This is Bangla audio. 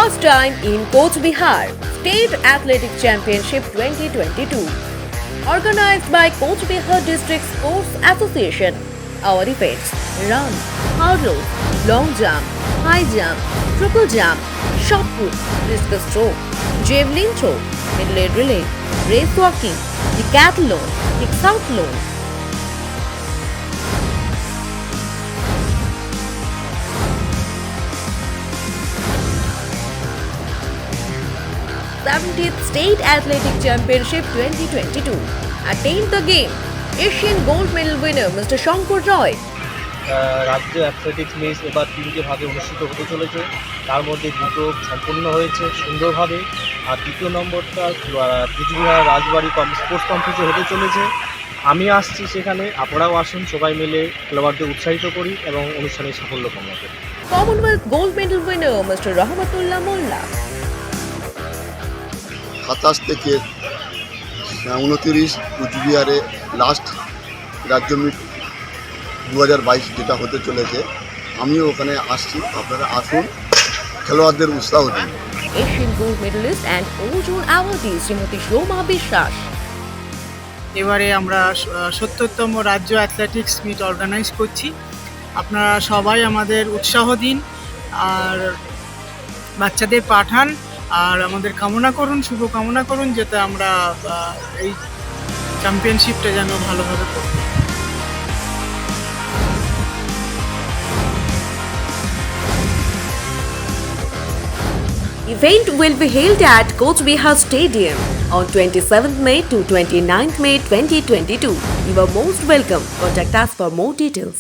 First time in Coach Bihar State Athletic Championship 2022. Organized by Coach Bihar District Sports Association. Our events: run, hurdle, long jump, high jump, triple jump, shot put, discus throw, javelin throw, middle relay, race walking, decathlon, hexathlon. Seventieth State Athletic Championship 2022. Attained the game. Asian gold medal winner Mr. Shankar Roy. রাজ্য অ্যাথলেটিক্স মিট এবার তিনটে ভাগে অনুষ্ঠিত হতে চলেছে। তার মধ্যে দুটো সম্পূর্ণ হয়েছে সুন্দরভাবে, আর তৃতীয় নম্বরটা কুচবিহার রাজবাড়ি স্পোর্টস কমপ্লেক্সে হতে চলেছে। আমি আসছি সেখানে, আপনারাও আসুন, সবাই মিলে খেলোয়াড়দের উৎসাহিত করি এবং অনুষ্ঠানের সাফল্য কামনা করি। Commonwealth gold medal winner Mr. Rahmatullah Molla. 27 থেকে 29 কুচবিহারে লাস্ট রাজ্য মিট 2022 যেটা হতে চলেছে, আমিও ওখানে আসছি। আপনারা আসুন, খেলোয়াড়দের উৎসাহ দিন। Asian gold medalist and Ozone awardee Shrimati শোভা বিশ্বাস। এবারে আমরা 70তম রাজ্য অ্যাথলেটিক্স মিট অর্গানাইজ করছি। আপনারা সবাই আমাদের উৎসাহ দিন আর বাচ্চাদের পাঠান, আর আমাদের কামনা করুন, শুভ কামনা করুন, যাতে আমরা এই চ্যাম্পিয়নশিপটা যেন ভালোভাবে করি। Event will be held at Coach Bihar Stadium on 27th May to 29th May 2022. You are most welcome. Contact us for more details.